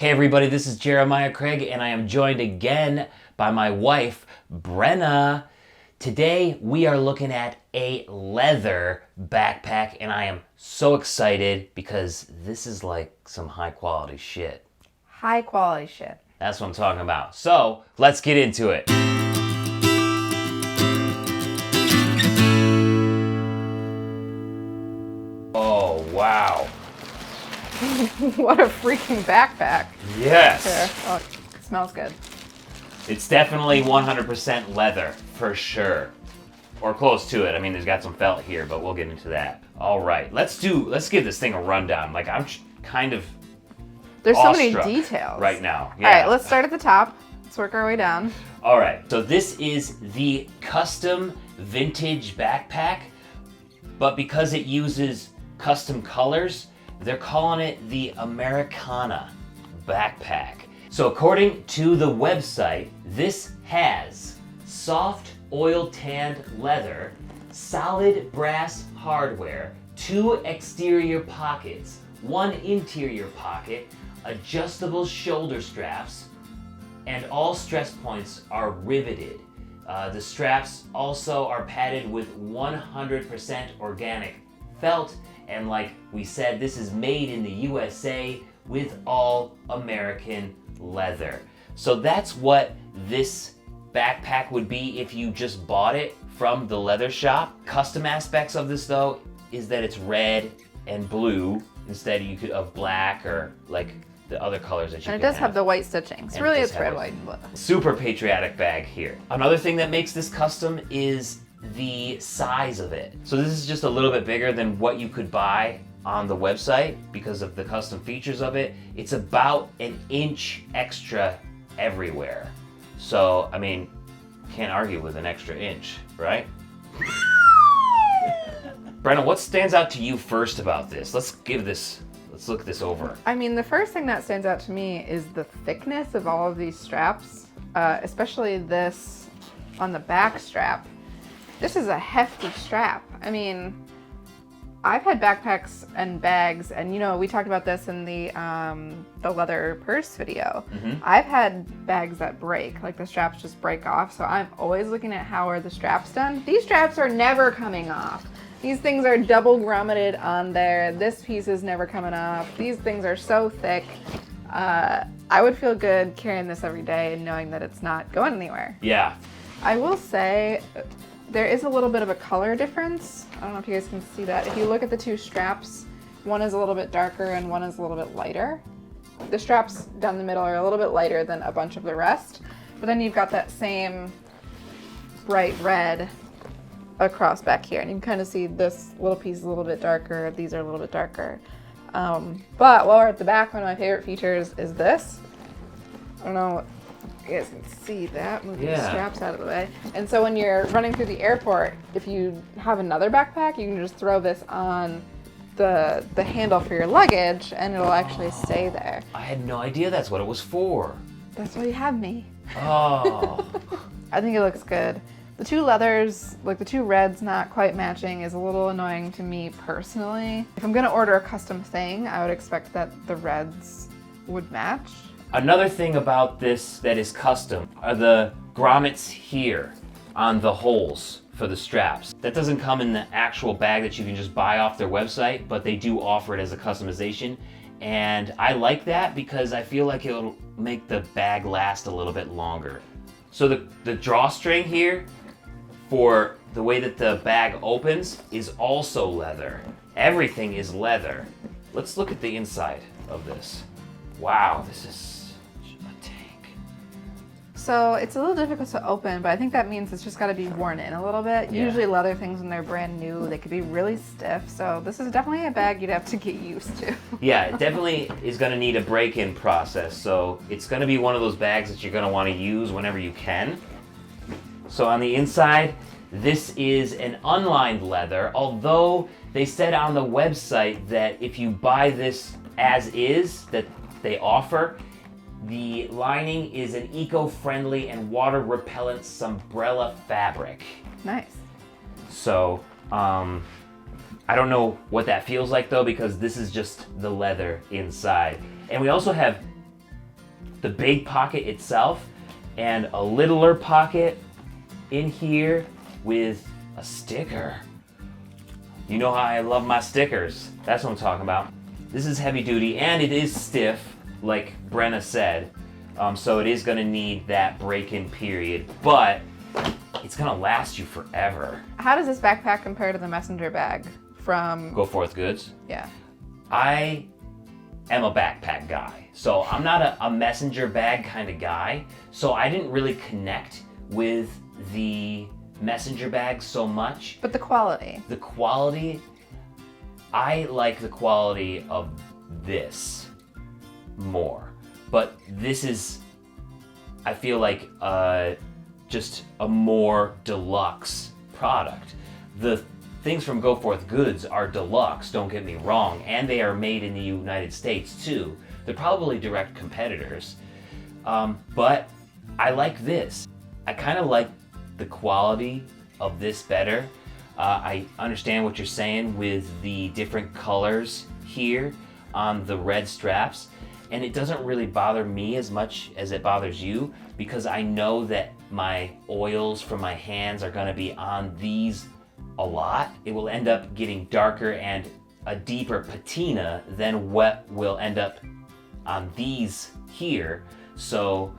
Hey everybody, this is Jeremiah Craig and I am joined again by my wife, Brenna. Today we are looking at a leather backpack and I am so excited because this is like some high quality shit. High quality shit. That's what I'm talking about. So let's get into it. Oh, wow. What a freaking backpack. Yes. Here. Oh, it smells good. It's definitely 100% leather, for sure. Or close to it. I mean, there's got some felt here, but we'll get into that. All right, let's give this thing a rundown. Like, I'm kind of There's so many awestruck details right now. Yeah. All right, let's start at the top. Let's work our way down. All right, so this is the custom vintage backpack, but because it uses custom colors, they're calling it the Americana backpack. So according to the website, this has soft oil tanned leather, solid brass hardware, 2 exterior pockets, 1 interior pocket, adjustable shoulder straps, and all stress points are riveted. The straps also are padded with 100% organic felt, and like we said, this is made in the USA with all American leather. So that's what this backpack would be if you just bought it from the leather shop. Custom aspects of this though is that it's red and blue instead of black or like the other colors that you And it can does have the white stitching. So really it's red, white, and blue. Super patriotic bag here. Another thing that makes this custom is the size of it. So this is just a little bit bigger than what you could buy on the website because of the custom features of it. It's about an inch extra everywhere. So, I mean, can't argue with an extra inch, right? Brenna, what stands out to you first about this? Let's look this over. I mean, the first thing that stands out to me is the thickness of all of these straps, especially this on the back strap. This is a hefty strap. I mean, I've had backpacks and bags, and you know, we talked about this in the leather purse video. Mm-hmm. I've had bags that break, like the straps just break off, so I'm always looking at how are the straps done. These straps are never coming off. These things are double grommeted on there. This piece is never coming off. These things are so thick. I would feel good carrying this every day and knowing that it's not going anywhere. Yeah. I will say there is a little bit of a color difference. I don't know if you guys can see that. If you look at the 2 straps, one is a little bit darker and one is a little bit lighter. The straps down the middle are a little bit lighter than a bunch of the rest, but then you've got that same bright red across back here, and you can kind of see this little piece is a little bit darker, these are a little bit darker. But while we're at the back, one of my favorite features is this. I don't know if you guys can see that. Move the straps out of the way. And so when you're running through the airport, if you have another backpack, you can just throw this on the handle for your luggage and it'll actually stay there. I had no idea that's what it was for. That's why you have me. Oh. I think it looks good. The 2 leathers, like the 2 reds not quite matching, is a little annoying to me personally. If I'm gonna order a custom thing, I would expect that the reds would match. Another thing about this that is custom are the grommets here on the holes for the straps. That doesn't come in the actual bag that you can just buy off their website, but they do offer it as a customization. And I like that because I feel like it'll make the bag last a little bit longer. So the drawstring here for the way that the bag opens is also leather. Everything is leather. Let's look at the inside of this. Wow, this is a tank. So it's a little difficult to open, but I think that means it's just got to be worn in a little bit. Yeah. Usually leather things when they're brand new, they could be really stiff. So this is definitely a bag you'd have to get used to. Yeah, it definitely is going to need a break-in process. So it's going to be one of those bags that you're going to want to use whenever you can. So on the inside, this is an unlined leather, although they said on the website that if you buy this as is, that they offer, the lining is an eco-friendly and water-repellent Sunbrella fabric. Nice. So, I don't know what that feels like though, because this is just the leather inside. And we also have the big pocket itself and a littler pocket in here with a sticker. You know how I love my stickers. That's what I'm talking about. This is heavy duty and it is stiff, like Brenna said. So it is gonna need that break-in period, but it's gonna last you forever. How does this backpack compare to the messenger bag from... Go Forth Goods. Yeah. I am a backpack guy. So I'm not a messenger bag kind of guy. So I didn't really connect with the messenger bag so much. But the quality. The quality, I like the quality of this more. But this is, I feel like, just a more deluxe product. The things from Go Forth Goods are deluxe, don't get me wrong, and they are made in the United States too. They're probably direct competitors. But I like this. I kind of like the quality of this better. I understand what you're saying with the different colors here on the red straps. And it doesn't really bother me as much as it bothers you because I know that my oils from my hands are gonna be on these a lot. It will end up getting darker and a deeper patina than what will end up on these here. So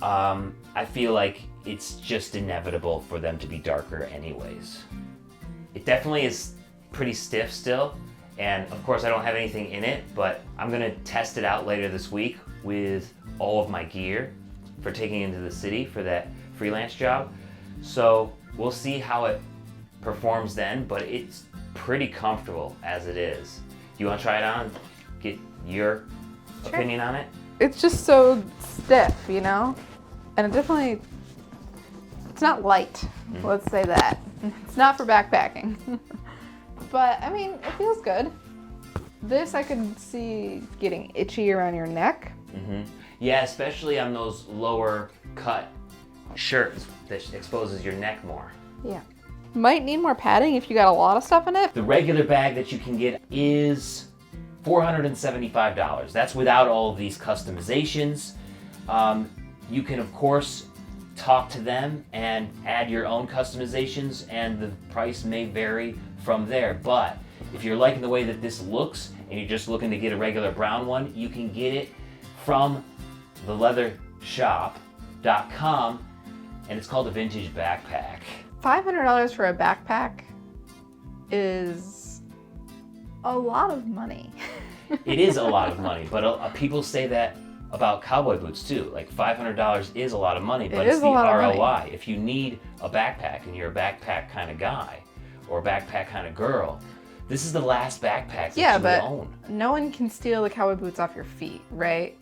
I feel like it's just inevitable for them to be darker anyways. It definitely is pretty stiff still. And of course I don't have anything in it, but I'm gonna test it out later this week with all of my gear for taking into the city for that freelance job. So we'll see how it performs then, but it's pretty comfortable as it is. You wanna try it on? Get your opinion on it? It's just so stiff, you know? And it definitely, it's not light, let's say that. It's not for backpacking. But, I mean, it feels good. This I could see getting itchy around your neck. Mm-hmm. Yeah, especially on those lower cut shirts that exposes your neck more. Yeah. Might need more padding if you got a lot of stuff in it. The regular bag that you can get is $475. That's without all of these customizations. You can, of course, talk to them and add your own customizations, and the price may vary from there. But if you're liking the way that this looks and you're just looking to get a regular brown one, you can get it from theleathershop.com, and it's called a vintage backpack. $500 for a backpack is a lot of money. It is a lot of money, but people say that about cowboy boots too. Like $500 is a lot of money, but it's the ROI. If you need a backpack and you're a backpack kind of guy or a backpack kind of girl, this is the last backpack that you will own. No one can steal the cowboy boots off your feet, right?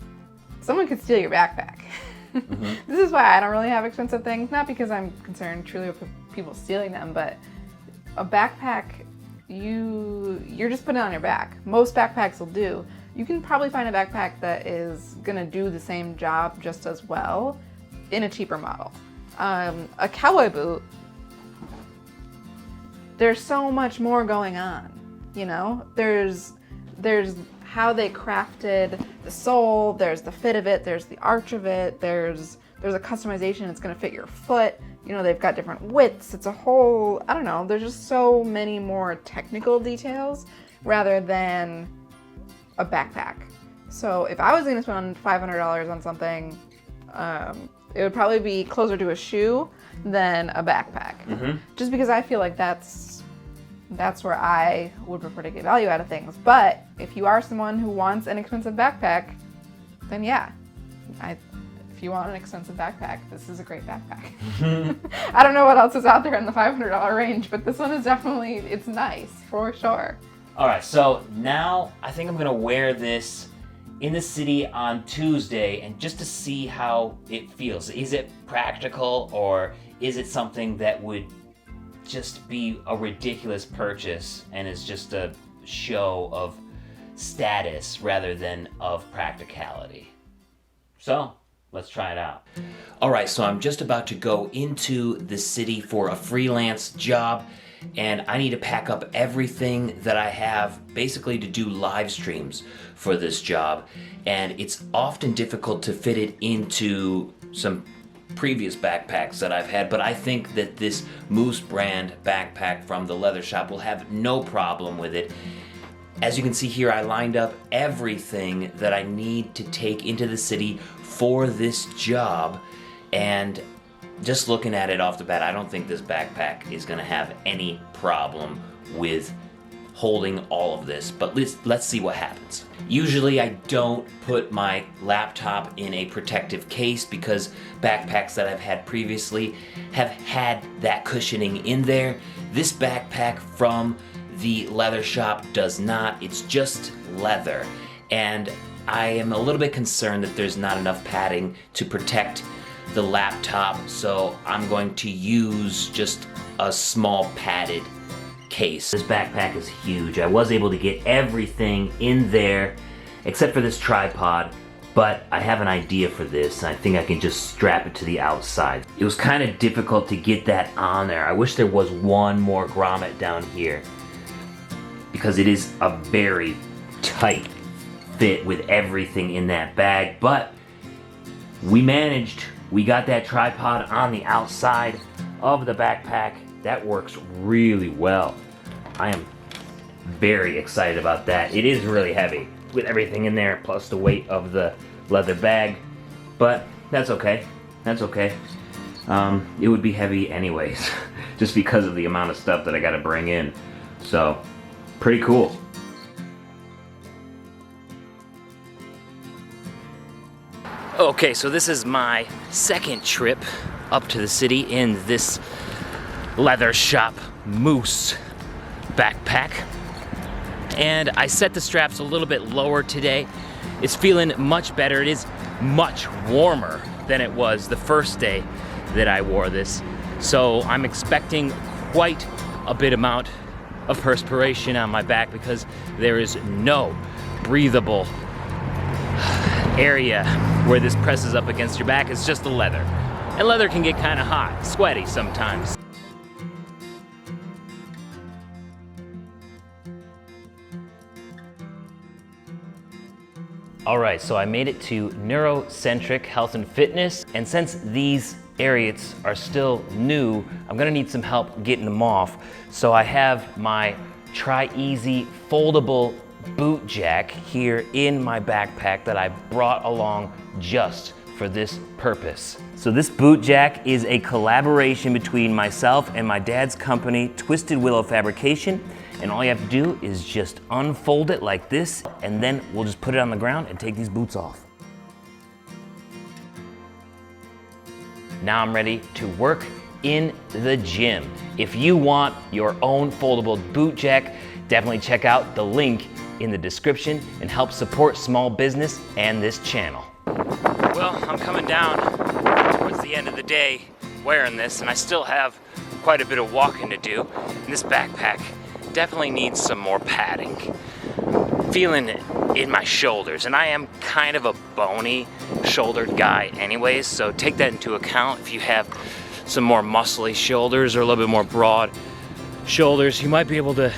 Someone could steal your backpack. Mm-hmm. This is why I don't really have expensive things, not because I'm concerned truly with people stealing them, but a backpack, you're just putting it on your back. Most backpacks will do. You can probably find a backpack that is gonna do the same job just as well in a cheaper model. A cowboy boot, there's so much more going on, you know? There's how they crafted the sole, there's the fit of it, there's the arch of it, there's a customization that's gonna fit your foot. You know, they've got different widths. It's a whole, I don't know, there's just so many more technical details rather than a backpack. So if I was gonna spend $500 on something, it would probably be closer to a shoe than a backpack. Mm-hmm. Just because I feel like that's where I would prefer to get value out of things. But if you are someone who wants an expensive backpack, then yeah, if you want an expensive backpack, this is a great backpack. I don't know what else is out there in the $500 range, but this one is definitely, it's nice for sure. All right, so now I think I'm gonna wear this in the city on Tuesday and just to see how it feels. Is it practical or is it something that would just be a ridiculous purchase and is just a show of status rather than of practicality? So let's try it out. All right, so I'm just about to go into the city for a freelance job, and I need to pack up everything that I have basically to do live streams for this job, and it's often difficult to fit it into some previous backpacks that I've had, but I think that this Moose brand backpack from the leather shop will have no problem with it. As you can see here, I lined up everything that I need to take into the city for this job, and just looking at it off the bat, I don't think this backpack is gonna have any problem with holding all of this, but let's see what happens. Usually I don't put my laptop in a protective case because backpacks that I've had previously have had that cushioning in there. This backpack from the leather shop does not. It's just leather, and I am a little bit concerned that there's not enough padding to protect the laptop, so I'm going to use just a small padded case. This backpack is huge. I was able to get everything in there except for this tripod, but I have an idea for this, and I think I can just strap it to the outside. It was kind of difficult to get that on there. I wish there was one more grommet down here, because it is a very tight fit with everything in that bag, but we managed. We got that tripod on the outside of the backpack. That works really well. I am very excited about that. It is really heavy with everything in there, plus the weight of the leather bag, but that's okay. That's okay. It would be heavy anyways, just because of the amount of stuff that I gotta bring in. So, pretty cool. Okay, so this is my second trip up to the city in this leather shop Moose backpack. And I set the straps a little bit lower today. It's feeling much better. It is much warmer than it was the first day that I wore this. So I'm expecting quite a bit amount of perspiration on my back because there is no breathable area where this presses up against your back. It's just the leather. And leather can get kind of hot, sweaty sometimes. All right, so I made it to Neurocentric Health and Fitness, and since these Ariats are still new, I'm gonna need some help getting them off. So I have my Tri-Easy foldable boot jack here in my backpack that I brought along just for this purpose. So this boot jack is a collaboration between myself and my dad's company, Twisted Willow Fabrication. And all you have to do is just unfold it like this, and then we'll just put it on the ground and take these boots off. Now I'm ready to work in the gym. If you want your own foldable boot jack, definitely check out the link in the description and help support small business and this channel. Well, I'm coming down towards the end of the day wearing this, and I still have quite a bit of walking to do. And this backpack definitely needs some more padding. Feeling it in my shoulders, and I am kind of a bony shouldered guy anyways, so take that into account. If you have some more muscly shoulders or a little bit more broad shoulders, you might be able to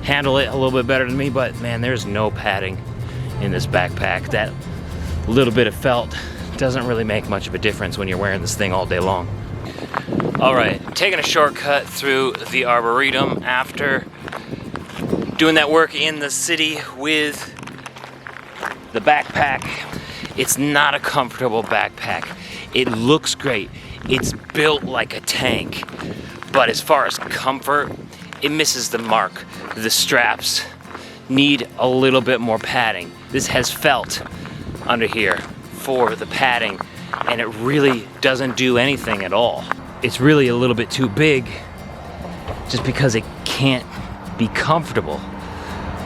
handle it a little bit better than me, but man, there's no padding in this backpack. That little bit of felt doesn't really make much of a difference when you're wearing this thing all day long. All right, taking a shortcut through the Arboretum after doing that work in the city with the backpack. It's not a comfortable backpack. It looks great. It's built like a tank, but as far as comfort, it misses the mark. The straps need a little bit more padding. This has felt under here for the padding, and it really doesn't do anything at all. It's really a little bit too big just because it can't be comfortable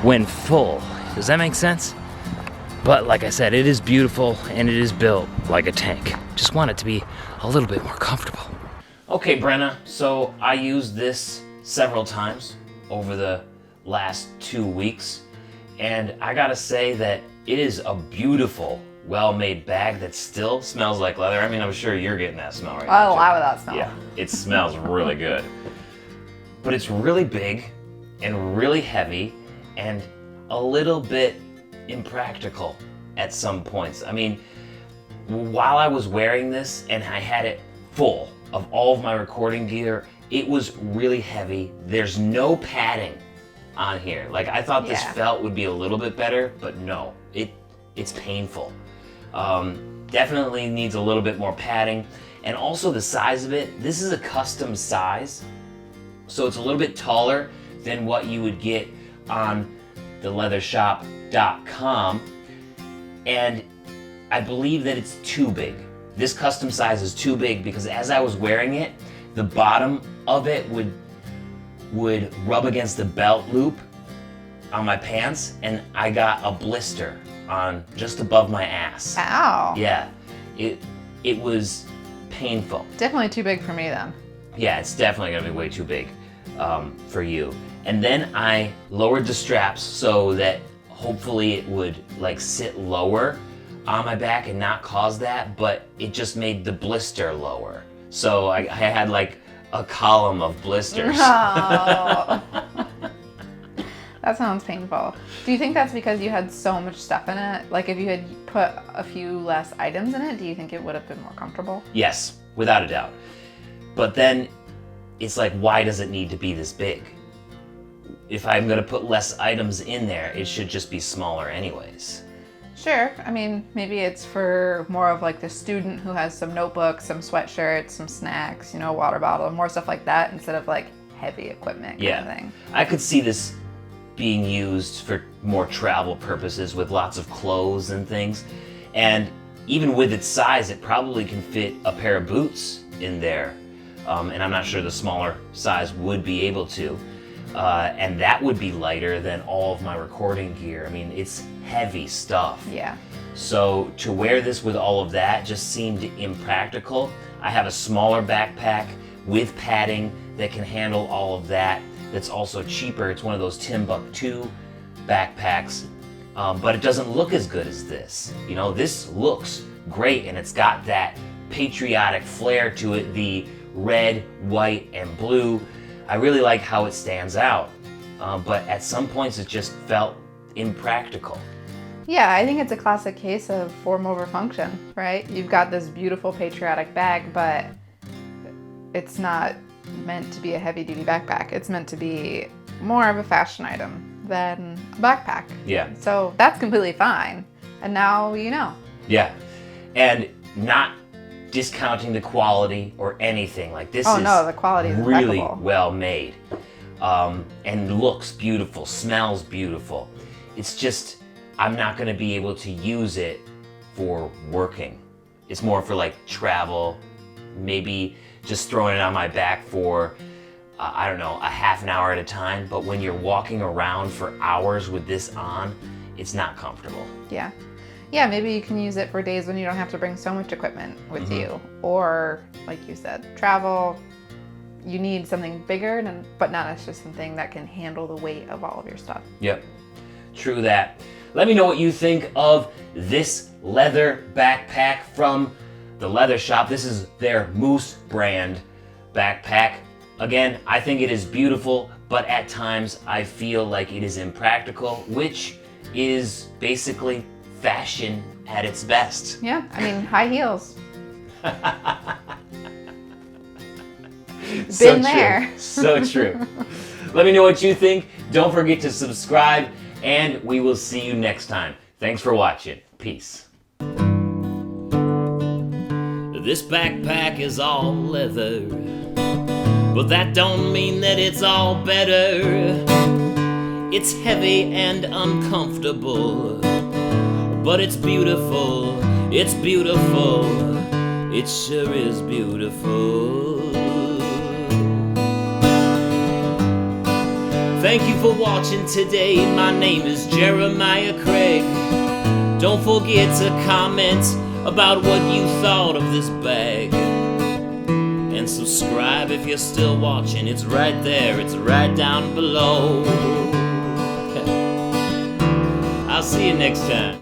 when full. Does that make sense? But like I said, it is beautiful and it is built like a tank. Just want it to be a little bit more comfortable. Okay, Brenna, so I used this several times over the last 2 weeks, and I gotta say that it is a beautiful, well-made bag that still smells like leather. I mean, I'm sure you're getting that smell right now. I'll allow that smell. Yeah, it smells really good. but it's really big and really heavy and a little bit impractical at some points. I mean, while I was wearing this and I had it full of all of my recording gear, it was really heavy. There's no padding on here. Like, I thought this felt would be a little bit better, but no, it's painful. Definitely needs a little bit more padding. And also the size of it, this is a custom size. So it's a little bit taller than what you would get on theleathershop.com. And I believe that it's too big. This custom size is too big because as I was wearing it, the bottom of it would rub against the belt loop on my pants, and I got a blister on just above my ass. Ow. Yeah, it was painful. Definitely too big for me then. Yeah, it's definitely gonna be way too big for you. And then I lowered the straps so that hopefully it would like sit lower on my back and not cause that, but it just made the blister lower. So I had like a column of blisters. Oh. That sounds painful. Do you think that's because you had so much stuff in it? Like if you had put a few less items in it, do you think it would have been more comfortable? Yes, without a doubt. But then it's like, why does it need to be this big? If I'm gonna put less items in there, it should just be smaller anyways. Sure. I mean, maybe it's for more of like the student who has some notebooks, some sweatshirts, some snacks, a water bottle, more stuff like that instead of like heavy equipment kind of thing. I could see this being used for more travel purposes with lots of clothes and things. And even with its size, it probably can fit a pair of boots in there. And I'm not sure the smaller size would be able to. And that would be lighter than all of my recording gear. I mean, it's heavy stuff. Yeah. So to wear this with all of that just seemed impractical. I have a smaller backpack with padding that can handle all of that. That's also cheaper. It's one of those Timbuk2 backpacks, but it doesn't look as good as this. This looks great, and it's got that patriotic flair to it, the red, white, and blue. I really like how it stands out, but at some points it just felt impractical. Yeah, I think it's a classic case of form over function, right? You've got this beautiful patriotic bag, but it's not meant to be a heavy-duty backpack. It's meant to be more of a fashion item than a backpack. Yeah. So that's completely fine. And now you know. Yeah, and not discounting the quality or anything. Like this no, the quality is really impeccable. well made, and looks beautiful, smells beautiful. It's just I'm not going to be able to use it for working. It's more for like travel, maybe just throwing it on my back for I don't know, a half an hour at a time. But when you're walking around for hours with this on, it's not comfortable. Yeah. Yeah, maybe you can use it for days when you don't have to bring so much equipment with you. Or, like you said, travel, you need something bigger, but not just something that can handle the weight of all of your stuff. Yep, true that. Let me know what you think of this leather backpack from The Leather Shop. This is their Moose brand backpack. Again, I think it is beautiful, but at times I feel like it is impractical, which is basically fashion at its best. Yeah, I mean, high heels. So Been there. True. So true. Let me know what you think. Don't forget to subscribe, and we will see you next time. Thanks for watching. Peace. This backpack is all leather, but that don't mean that it's all better. It's heavy and uncomfortable, but it's beautiful, it's beautiful, it sure is beautiful. Thank you for watching today. My name is Jeremiah Craig. Don't forget to comment about what you thought of this bag. And subscribe if you're still watching. It's right there, it's right down below. I'll see you next time.